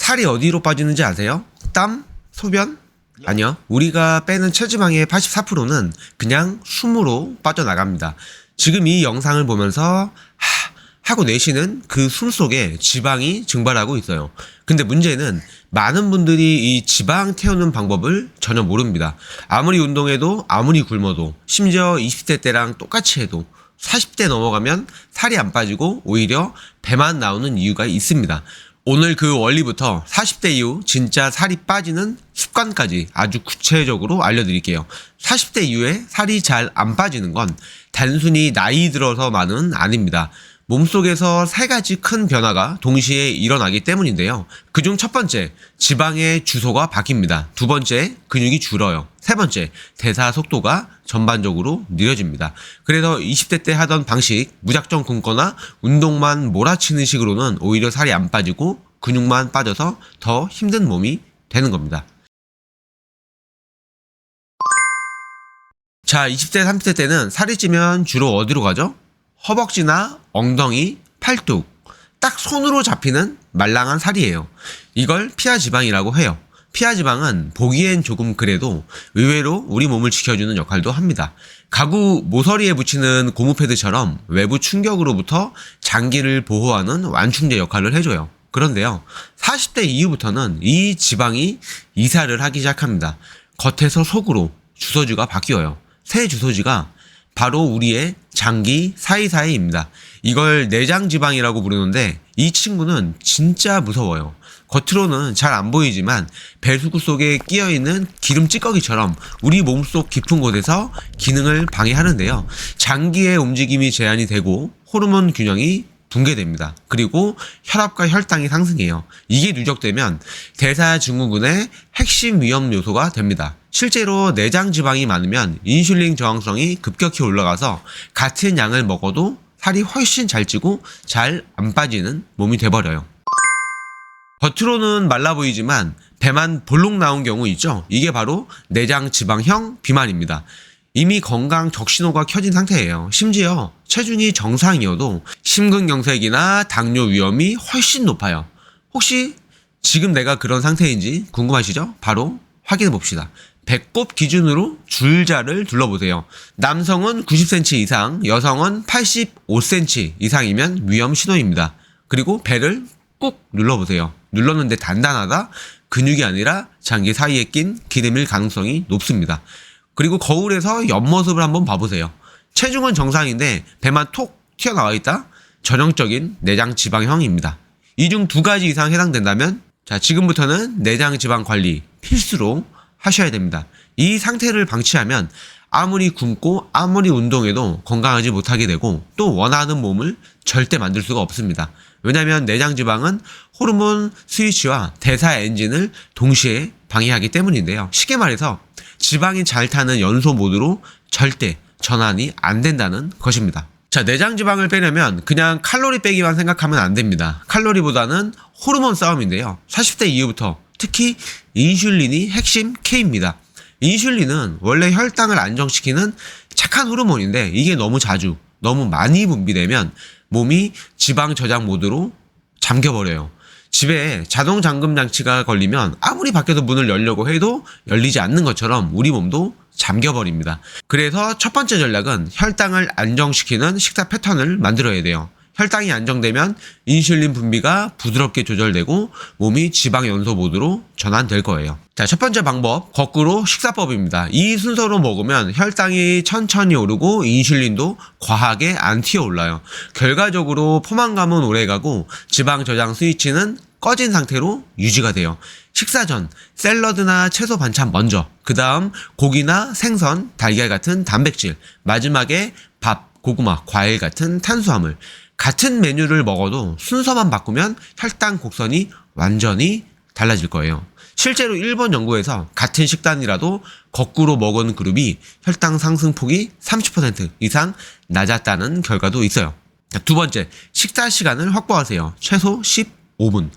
살이 어디로 빠지는지 아세요? 땀? 소변? 아니요. 우리가 빼는 체지방의 84%는 그냥 숨으로 빠져나갑니다. 지금 이 영상을 보면서 하고 내쉬는 그 숨 속에 지방이 증발하고 있어요. 근데 문제는 많은 분들이 이 지방 태우는 방법을 전혀 모릅니다. 아무리 운동해도 아무리 굶어도 심지어 20대 때랑 똑같이 해도 40대 넘어가면 살이 안 빠지고 오히려 배만 나오는 이유가 있습니다. 오늘 그 원리부터 40대 이후 진짜 살이 빠지는 습관까지 아주 구체적으로 알려드릴게요. 40대 이후에 살이 잘 안 빠지는 건 단순히 나이 들어서만은 아닙니다. 몸속에서 세 가지 큰 변화가 동시에 일어나기 때문인데요. 그중 첫 번째, 지방의 주소가 바뀝니다. 두 번째, 근육이 줄어요. 세 번째, 대사 속도가 전반적으로 느려집니다. 그래서 20대 때 하던 방식, 무작정 굶거나 운동만 몰아치는 식으로는 오히려 살이 안 빠지고 근육만 빠져서 더 힘든 몸이 되는 겁니다. 자, 20대, 30대 때는 살이 찌면 주로 어디로 가죠? 허벅지나 엉덩이, 팔뚝, 딱 손으로 잡히는 말랑한 살이에요. 이걸 피하지방이라고 해요. 피하지방은 보기엔 조금 그래도 의외로 우리 몸을 지켜주는 역할도 합니다. 가구 모서리에 붙이는 고무 패드처럼 외부 충격으로부터 장기를 보호하는 완충제 역할을 해줘요. 그런데요, 40대 이후부터는 이 지방이 이사를 하기 시작합니다. 겉에서 속으로 주소지가 바뀌어요. 새 주소지가 바로 우리의 장기 사이사이입니다. 이걸 내장지방이라고 부르는데 이 친구는 진짜 무서워요. 겉으로는 잘 안 보이지만 배수구 속에 끼어있는 기름 찌꺼기처럼 우리 몸속 깊은 곳에서 기능을 방해하는데요. 장기의 움직임이 제한이 되고 호르몬 균형이 붕괴됩니다. 그리고 혈압과 혈당이 상승해요. 이게 누적되면 대사증후군의 핵심 위험 요소가 됩니다. 실제로 내장 지방이 많으면 인슐린 저항성이 급격히 올라가서 같은 양을 먹어도 살이 훨씬 잘 찌고 잘 안 빠지는 몸이 돼버려요. 겉으로는 말라 보이지만 배만 볼록 나온 경우 있죠. 이게 바로 내장 지방형 비만입니다. 이미 건강 적신호가 켜진 상태예요. 심지어 체중이 정상이어도 심근경색이나 당뇨 위험이 훨씬 높아요. 혹시 지금 내가 그런 상태인지 궁금하시죠? 바로 확인해 봅시다. 배꼽 기준으로 줄자를 둘러보세요. 남성은 90cm 이상, 여성은 85cm 이상이면 위험 신호입니다. 그리고 배를 꾹 눌러보세요. 눌렀는데 단단하다? 근육이 아니라 장기 사이에 낀 기름일 가능성이 높습니다. 그리고 거울에서 옆모습을 한번 봐보세요. 체중은 정상인데 배만 톡 튀어나와 있다? 전형적인 내장 지방형입니다. 이 중 두 가지 이상 해당된다면 자, 지금부터는 내장 지방 관리 필수로 하셔야 됩니다. 이 상태를 방치하면 아무리 굶고 아무리 운동해도 건강하지 못하게 되고 또 원하는 몸을 절대 만들 수가 없습니다. 왜냐하면 내장 지방은 호르몬 스위치와 대사 엔진을 동시에 방해하기 때문인데요. 쉽게 말해서 지방이 잘 타는 연소 모드로 절대 전환이 안 된다는 것입니다. 자, 내장 지방을 빼려면 그냥 칼로리 빼기만 생각하면 안 됩니다. 칼로리보다는 호르몬 싸움인데요. 40대 이후부터 특히 인슐린이 핵심 K입니다. 인슐린은 원래 혈당을 안정시키는 착한 호르몬인데 이게 너무 자주, 너무 많이 분비되면 몸이 지방 저장 모드로 잠겨버려요. 집에 자동 잠금 장치가 걸리면 아무리 밖에서 문을 열려고 해도 열리지 않는 것처럼 우리 몸도 잠겨버립니다. 그래서 첫 번째 전략은 혈당을 안정시키는 식사 패턴을 만들어야 돼요. 혈당이 안정되면 인슐린 분비가 부드럽게 조절되고 몸이 지방 연소 모드로 전환될 거예요. 자, 첫 번째 방법, 거꾸로 식사법입니다. 이 순서로 먹으면 혈당이 천천히 오르고 인슐린도 과하게 안 튀어올라요. 결과적으로 포만감은 오래가고 지방 저장 스위치는 꺼진 상태로 유지가 돼요. 식사 전 샐러드나 채소 반찬 먼저, 그 다음 고기나 생선, 달걀 같은 단백질, 마지막에 밥, 고구마, 과일 같은 탄수화물. 같은 메뉴를 먹어도 순서만 바꾸면 혈당 곡선이 완전히 달라질 거예요. 실제로 일본 연구에서 같은 식단이라도 거꾸로 먹은 그룹이 혈당 상승폭이 30% 이상 낮았다는 결과도 있어요. 두 번째, 식사 시간을 확보하세요. 최소 15분.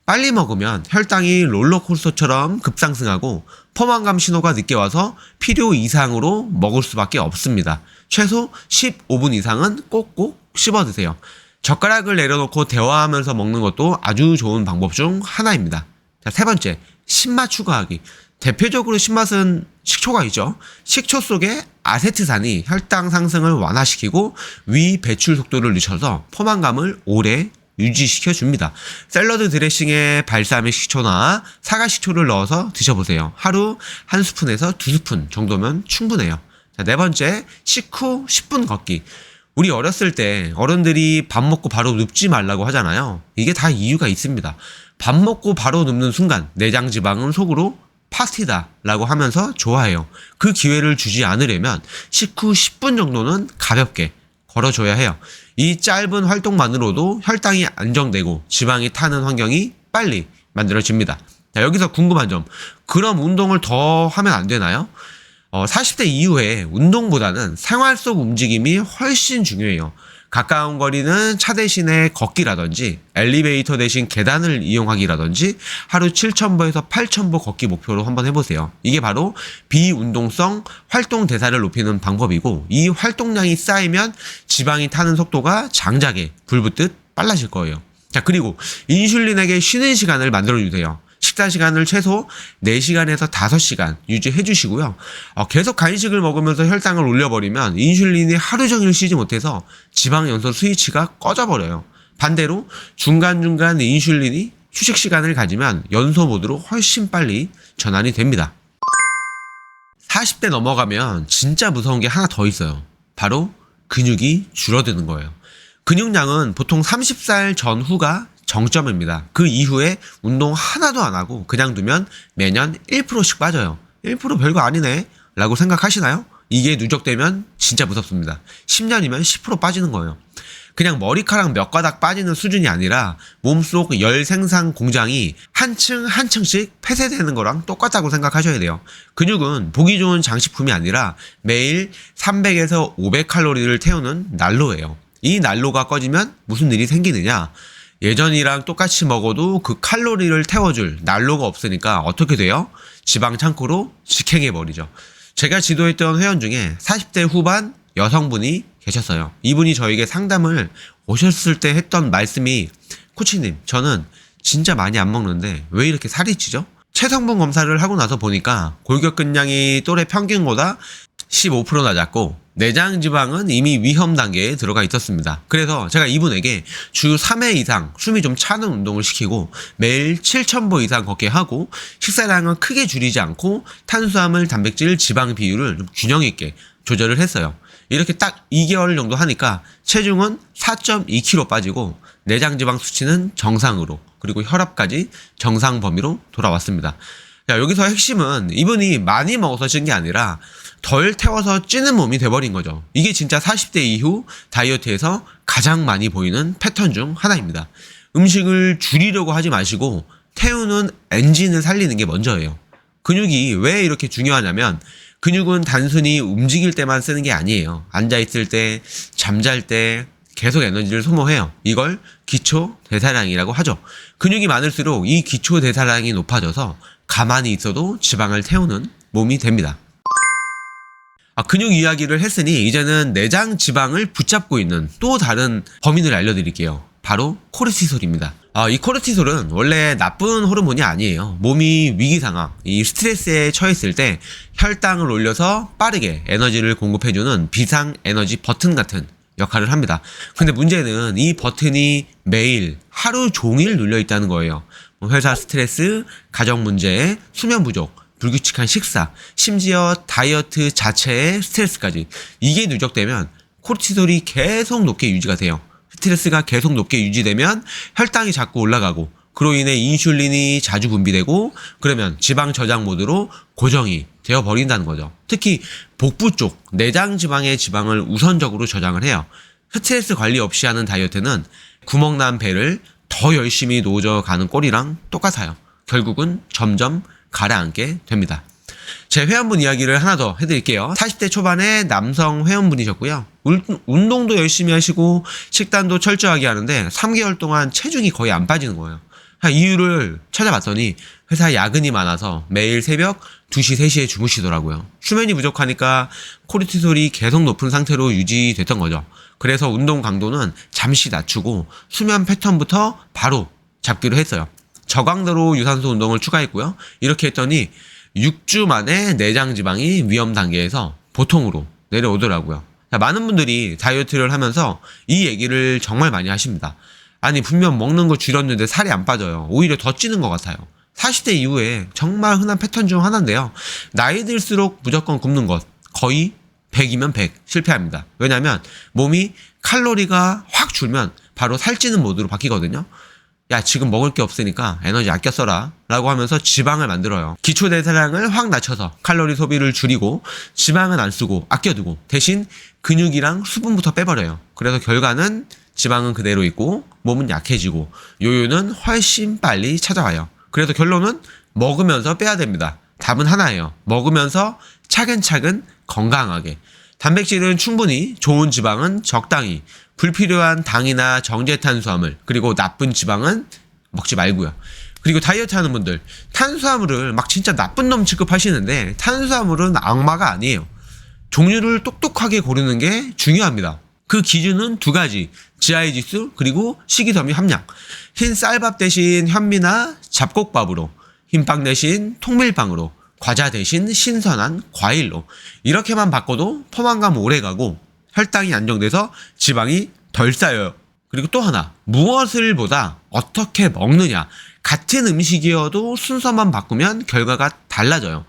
빨리 먹으면 혈당이 롤러코스터처럼 급상승하고 포만감 신호가 늦게 와서 필요 이상으로 먹을 수밖에 없습니다. 최소 15분 이상은 꼭꼭 씹어 드세요. 젓가락을 내려놓고 대화하면서 먹는 것도 아주 좋은 방법 중 하나입니다. 자, 세 번째, 신맛 추가하기. 대표적으로 신맛은 식초가이죠. 식초 속에 아세트산이 혈당 상승을 완화시키고 위 배출 속도를 늦춰서 포만감을 오래 유지시켜 줍니다. 샐러드 드레싱에 발사믹 식초나 사과 식초를 넣어서 드셔보세요. 하루 1스푼에서 2스푼 정도면 충분해요. 자, 네 번째, 식후 10분 걷기. 우리 어렸을 때 어른들이 밥 먹고 바로 눕지 말라고 하잖아요. 이게 다 이유가 있습니다. 밥 먹고 바로 눕는 순간 내장 지방은 속으로 파스티다 라고 하면서 좋아해요. 그 기회를 주지 않으려면 식후 10분 정도는 가볍게 걸어줘야 해요. 이 짧은 활동만으로도 혈당이 안정되고 지방이 타는 환경이 빨리 만들어집니다. 자, 여기서 궁금한 점, 그럼 운동을 더 하면 안 되나요? 40대 이후에 운동보다는 생활 속 움직임이 훨씬 중요해요. 가까운 거리는 차 대신에 걷기라든지 엘리베이터 대신 계단을 이용하기라든지 하루 7,000보에서 8,000보 걷기 목표로 한번 해보세요. 이게 바로 비운동성 활동 대사를 높이는 방법이고, 이 활동량이 쌓이면 지방이 타는 속도가 장작에 불붙듯 빨라질 거예요. 자, 그리고 인슐린에게 쉬는 시간을 만들어주세요. 식사 시간을 최소 4시간에서 5시간 유지해 주시고요. 계속 간식을 먹으면서 혈당을 올려버리면 인슐린이 하루 종일 쉬지 못해서 지방 연소 스위치가 꺼져버려요. 반대로 중간중간 인슐린이 휴식 시간을 가지면 연소 모드로 훨씬 빨리 전환이 됩니다. 40대 넘어가면 진짜 무서운 게 하나 더 있어요. 바로 근육이 줄어드는 거예요. 근육량은 보통 30살 전후가 정점입니다. 그 이후에 운동 하나도 안 하고 그냥 두면 매년 1%씩 빠져요. 1% 별거 아니네 라고 생각하시나요? 이게 누적되면 진짜 무섭습니다. 10년이면 10% 빠지는 거예요. 그냥 머리카락 몇 가닥 빠지는 수준이 아니라 몸속 열 생산 공장이 한 층 한 층씩 폐쇄되는 거랑 똑같다고 생각하셔야 돼요. 근육은 보기 좋은 장식품이 아니라 매일 300에서 500칼로리를 태우는 난로예요. 이 난로가 꺼지면 무슨 일이 생기느냐? 예전이랑 똑같이 먹어도 그 칼로리를 태워줄 난로가 없으니까 어떻게 돼요? 지방 창고로 직행해버리죠. 제가 지도했던 회원 중에 40대 후반 여성분이 계셨어요. 이분이 저에게 상담을 오셨을 때 했던 말씀이, 코치님, 저는 진짜 많이 안 먹는데 왜 이렇게 살이 찌죠? 체성분 검사를 하고 나서 보니까 골격근량이 또래 평균보다 15% 낮았고 내장 지방은 이미 위험 단계에 들어가 있었습니다. 그래서 제가 이분에게 주 3회 이상 숨이 좀 차는 운동을 시키고 매일 7,000보 이상 걷게 하고 식사량은 크게 줄이지 않고 탄수화물, 단백질, 지방 비율을 좀 균형 있게 조절을 했어요. 이렇게 딱 2개월 정도 하니까 체중은 4.2kg 빠지고 내장 지방 수치는 정상으로, 그리고 혈압까지 정상 범위로 돌아왔습니다. 자, 여기서 핵심은 이분이 많이 먹어서 찐 게 아니라 덜 태워서 찌는 몸이 돼버린 거죠. 이게 진짜 40대 이후 다이어트에서 가장 많이 보이는 패턴 중 하나입니다. 음식을 줄이려고 하지 마시고 태우는 엔진을 살리는 게 먼저예요. 근육이 왜 이렇게 중요하냐면, 근육은 단순히 움직일 때만 쓰는 게 아니에요. 앉아있을 때, 잠잘 때 계속 에너지를 소모해요. 이걸 기초 대사량이라고 하죠. 근육이 많을수록 이 기초 대사량이 높아져서 가만히 있어도 지방을 태우는 몸이 됩니다. 근육 이야기를 했으니 이제는 내장 지방을 붙잡고 있는 또 다른 범인을 알려드릴게요. 바로 코르티솔입니다. 이 코르티솔은 원래 나쁜 호르몬이 아니에요. 몸이 위기 상황, 이 스트레스에 처했을 때 혈당을 올려서 빠르게 에너지를 공급해주는 비상 에너지 버튼 같은 역할을 합니다. 근데 문제는 이 버튼이 매일 하루 종일 눌려 있다는 거예요. 회사 스트레스, 가정 문제, 수면 부족, 불규칙한 식사, 심지어 다이어트 자체의 스트레스까지, 이게 누적되면 코르티솔이 계속 높게 유지가 돼요. 스트레스가 계속 높게 유지되면 혈당이 자꾸 올라가고, 그로 인해 인슐린이 자주 분비되고, 그러면 지방 저장 모드로 고정이 되어버린다는 거죠. 특히 복부 쪽 내장 지방의 지방을 우선적으로 저장을 해요. 스트레스 관리 없이 하는 다이어트는 구멍난 배를 더 열심히 놓아가는 꼴이랑 똑같아요. 결국은 점점 가라앉게 됩니다. 제 회원분 이야기를 하나 더 해드릴게요. 40대 초반의 남성 회원분이셨고요. 운동도 열심히 하시고 식단도 철저하게 하는데 3개월 동안 체중이 거의 안 빠지는 거예요. 이유를 찾아봤더니 회사 야근이 많아서 매일 새벽 2시, 3시에 주무시더라고요. 수면이 부족하니까 코르티솔이 계속 높은 상태로 유지됐던 거죠. 그래서 운동 강도는 잠시 낮추고 수면 패턴부터 바로 잡기로 했어요. 저강도로 유산소 운동을 추가했고요. 이렇게 했더니 6주 만에 내장 지방이 위험 단계에서 보통으로 내려오더라고요. 많은 분들이 다이어트를 하면서 이 얘기를 정말 많이 하십니다. 아니 분명 먹는 거 줄였는데 살이 안 빠져요. 오히려 더 찌는 것 같아요. 40대 이후에 정말 흔한 패턴 중 하나인데요. 나이 들수록 무조건 굶는 것 거의 100이면 100 실패합니다. 왜냐하면 몸이 칼로리가 확 줄면 바로 살찌는 모드로 바뀌거든요. 야 지금 먹을 게 없으니까 에너지 아껴 써라 라고 하면서 지방을 만들어요. 기초대사량을 확 낮춰서 칼로리 소비를 줄이고 지방은 안 쓰고 아껴두고 대신 근육이랑 수분부터 빼버려요. 그래서 결과는 지방은 그대로 있고 몸은 약해지고 요요는 훨씬 빨리 찾아와요. 그래서 결론은 먹으면서 빼야 됩니다. 답은 하나예요. 먹으면서 차근차근 건강하게. 단백질은 충분히, 좋은 지방은 적당히, 불필요한 당이나 정제 탄수화물, 그리고 나쁜 지방은 먹지 말고요. 그리고 다이어트 하는 분들, 탄수화물을 막 진짜 나쁜 놈 취급하시는데 탄수화물은 악마가 아니에요. 종류를 똑똑하게 고르는 게 중요합니다. 그 기준은 두 가지, GI 지수 그리고 식이섬유 함량. 흰 쌀밥 대신 현미나 잡곡밥으로, 흰빵 대신 통밀빵으로, 과자 대신 신선한 과일로 이렇게만 바꿔도 포만감 오래가고 혈당이 안정돼서 지방이 덜 쌓여요. 그리고 또 하나, 무엇을 보다 어떻게 먹느냐. 같은 음식이어도 순서만 바꾸면 결과가 달라져요.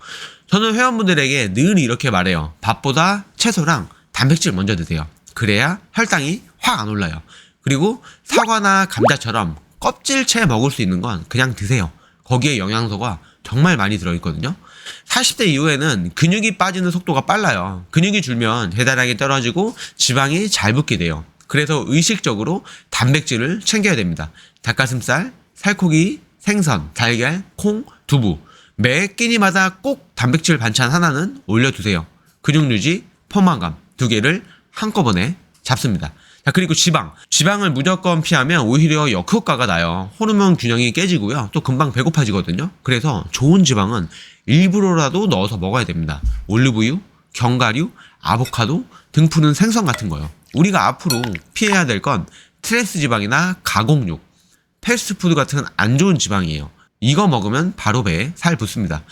저는 회원분들에게 늘 이렇게 말해요. 밥보다 채소랑 단백질 먼저 드세요. 그래야 혈당이 확 안 올라요. 그리고 사과나 감자처럼 껍질째 먹을 수 있는 건 그냥 드세요. 거기에 영양소가 정말 많이 들어있거든요. 40대 이후에는 근육이 빠지는 속도가 빨라요. 근육이 줄면 대사량이 떨어지고 지방이 잘 붙게 돼요. 그래서 의식적으로 단백질을 챙겨야 됩니다. 닭가슴살, 살코기, 생선, 달걀, 콩, 두부. 매 끼니마다 꼭 단백질 반찬 하나는 올려두세요. 근육 유지, 포만감 두 개를 한꺼번에 잡습니다. 자, 그리고 지방을 무조건 피하면 오히려 역효과가 나요. 호르몬 균형이 깨지고요. 또 금방 배고파지거든요. 그래서 좋은 지방은 일부러라도 넣어서 먹어야 됩니다. 올리브유, 견과류, 아보카도, 등 푸른 생선 같은 거요. 우리가 앞으로 피해야 될 건 트랜스 지방이나 가공육, 패스트푸드 같은 안 좋은 지방이에요. 이거 먹으면 바로 배에 살 붙습니다.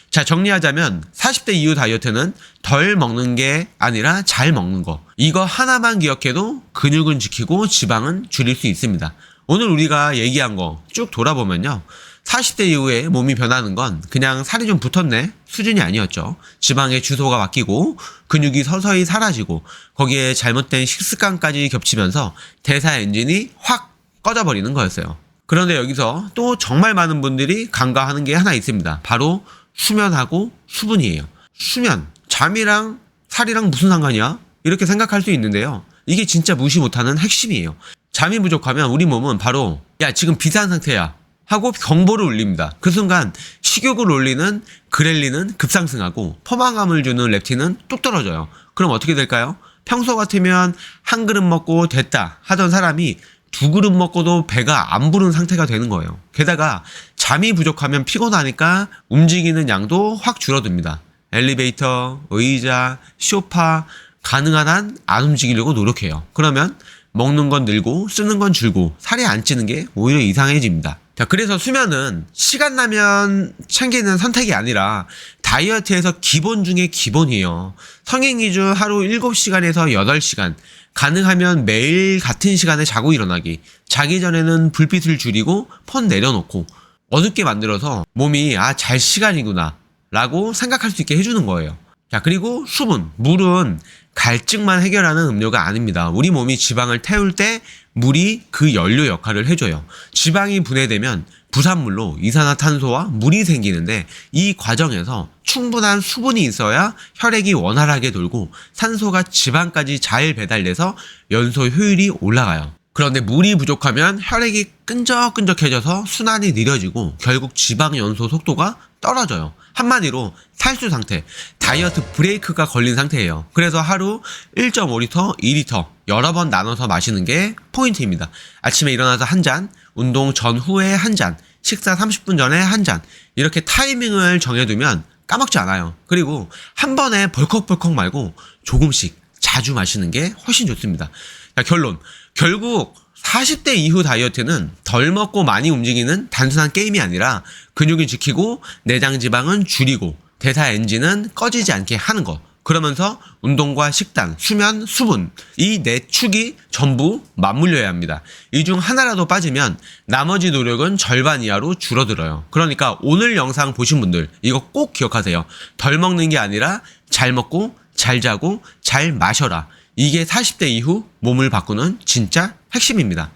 자, 정리하자면 40대 이후 다이어트는 덜 먹는 게 아니라 잘 먹는 거. 이거 하나만 기억해도 근육은 지키고 지방은 줄일 수 있습니다. 오늘 우리가 얘기한 거 쭉 돌아보면요. 40대 이후에 몸이 변하는 건 그냥 살이 좀 붙었네 수준이 아니었죠. 지방의 주소가 바뀌고 근육이 서서히 사라지고 거기에 잘못된 식습관까지 겹치면서 대사 엔진이 확 꺼져버리는 거였어요. 그런데 여기서 또 정말 많은 분들이 간과하는 게 하나 있습니다. 바로 수면하고 수분이에요. 수면, 잠이랑 살이랑 무슨 상관이야? 이렇게 생각할 수 있는데요. 이게 진짜 무시 못하는 핵심이에요. 잠이 부족하면 우리 몸은 바로 야 지금 비상 상태야 하고 경보를 울립니다. 그 순간 식욕을 올리는 그렐린은 급상승하고 포만감을 주는 렙틴은 뚝 떨어져요. 그럼 어떻게 될까요? 평소 같으면 한 그릇 먹고 됐다 하던 사람이 두 그릇 먹고도 배가 안 부른 상태가 되는 거예요. 게다가 잠이 부족하면 피곤하니까 움직이는 양도 확 줄어듭니다. 엘리베이터, 의자, 소파 가능한 한 안 움직이려고 노력해요. 그러면 먹는 건 늘고 쓰는 건 줄고 살이 안 찌는 게 오히려 이상해집니다. 자, 그래서 수면은 시간 나면 챙기는 선택이 아니라 다이어트에서 기본 중에 기본이에요. 성인 기준 하루 7시간에서 8시간, 가능하면 매일 같은 시간에 자고 일어나기, 자기 전에는 불빛을 줄이고 폰 내려놓고 어둡게 만들어서 몸이 잘 시간이구나 라고 생각할 수 있게 해주는 거예요. 자, 그리고 수분, 물은 갈증만 해결하는 음료가 아닙니다. 우리 몸이 지방을 태울 때 물이 그 연료 역할을 해줘요. 지방이 분해되면 부산물로 이산화탄소와 물이 생기는데 이 과정에서 충분한 수분이 있어야 혈액이 원활하게 돌고 산소가 지방까지 잘 배달돼서 연소 효율이 올라가요. 그런데 물이 부족하면 혈액이 끈적끈적해져서 순환이 느려지고 결국 지방 연소 속도가 떨어져요. 한마디로 탈수 상태, 다이어트 브레이크가 걸린 상태예요. 그래서 하루 1.5리터, 2리터 여러 번 나눠서 마시는 게 포인트입니다. 아침에 일어나서 한 잔, 운동 전후에 한 잔, 식사 30분 전에 한 잔, 이렇게 타이밍을 정해두면 까먹지 않아요. 그리고 한 번에 벌컥벌컥 말고 조금씩 자주 마시는 게 훨씬 좋습니다. 자, 결론. 결국 40대 이후 다이어트는 덜 먹고 많이 움직이는 단순한 게임이 아니라 근육을 지키고 내장 지방은 줄이고 대사 엔진은 꺼지지 않게 하는 거. 그러면서 운동과 식단, 수면, 수분 이 네 축이 전부 맞물려야 합니다. 이 중 하나라도 빠지면 나머지 노력은 절반 이하로 줄어들어요. 그러니까 오늘 영상 보신 분들 이거 꼭 기억하세요. 덜 먹는 게 아니라 잘 먹고 잘 자고 잘 마셔라. 이게 40대 이후 몸을 바꾸는 진짜 핵심입니다.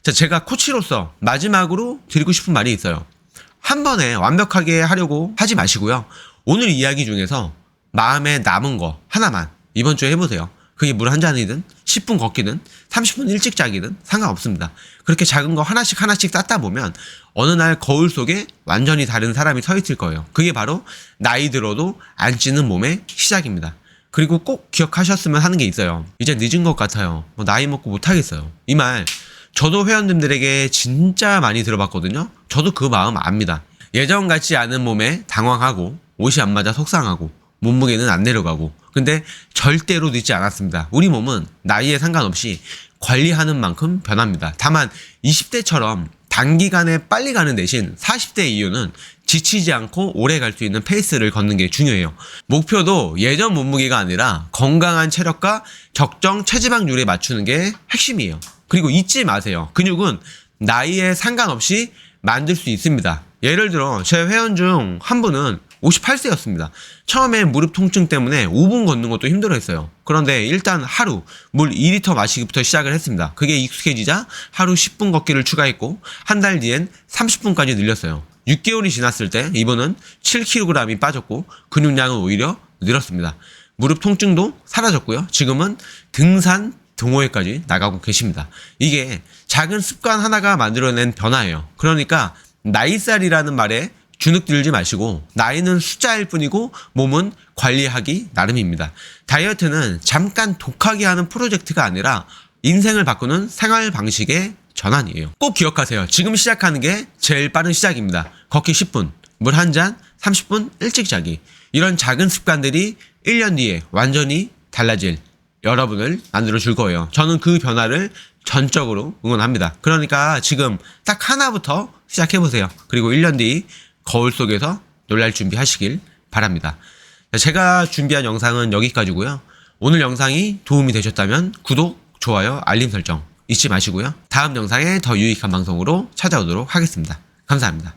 자, 제가 코치로서 마지막으로 드리고 싶은 말이 있어요. 한 번에 완벽하게 하려고 하지 마시고요. 오늘 이야기 중에서 마음에 남은 거 하나만 이번 주에 해보세요. 그게 물 한 잔이든 10분 걷기든 30분 일찍 자기든 상관없습니다. 그렇게 작은 거 하나씩 쌓다 보면 어느 날 거울 속에 완전히 다른 사람이 서 있을 거예요. 그게 바로 나이 들어도 안 찌는 몸의 시작입니다. 그리고 꼭 기억하셨으면 하는 게 있어요. 이제 늦은 것 같아요. 나이 먹고 못하겠어요. 이 말 저도 회원님들에게 진짜 많이 들어봤거든요. 저도 그 마음 압니다. 예전 같지 않은 몸에 당황하고 옷이 안 맞아 속상하고 몸무게는 안 내려가고 근데 절대로 늦지 않았습니다. 우리 몸은 나이에 상관없이 관리하는 만큼 변합니다. 다만 20대처럼 단기간에 빨리 가는 대신 40대 이후는 지치지 않고 오래 갈 수 있는 페이스를 걷는 게 중요해요. 목표도 예전 몸무게가 아니라 건강한 체력과 적정 체지방률에 맞추는 게 핵심이에요. 그리고 잊지 마세요. 근육은 나이에 상관없이 만들 수 있습니다. 예를 들어 제 회원 중 한 분은 58세였습니다. 처음에 무릎 통증 때문에 5분 걷는 것도 힘들어했어요. 그런데 일단 하루 물 2리터 마시기부터 시작을 했습니다. 그게 익숙해지자 하루 10분 걷기를 추가했고 한 달 뒤엔 30분까지 늘렸어요. 6개월이 지났을 때 이분은 7kg이 빠졌고 근육량은 오히려 늘었습니다. 무릎 통증도 사라졌고요. 지금은 등산 동호회까지 나가고 계십니다. 이게 작은 습관 하나가 만들어낸 변화예요. 그러니까 나이살이라는 말에 주눅 들지 마시고 나이는 숫자일 뿐이고 몸은 관리하기 나름입니다. 다이어트는 잠깐 독하게 하는 프로젝트가 아니라 인생을 바꾸는 생활 방식의 전환이에요. 꼭 기억하세요. 지금 시작하는 게 제일 빠른 시작입니다. 걷기 10분, 물 한 잔, 30분 일찍 자기. 이런 작은 습관들이 1년 뒤에 완전히 달라질 여러분을 만들어 줄 거예요. 저는 그 변화를 전적으로 응원합니다. 그러니까 지금 딱 하나부터 시작해보세요. 그리고 1년 뒤 거울 속에서 놀랄 준비하시길 바랍니다. 제가 준비한 영상은 여기까지고요. 오늘 영상이 도움이 되셨다면 구독, 좋아요, 알림 설정 잊지 마시고요. 다음 영상에 더 유익한 방송으로 찾아오도록 하겠습니다. 감사합니다.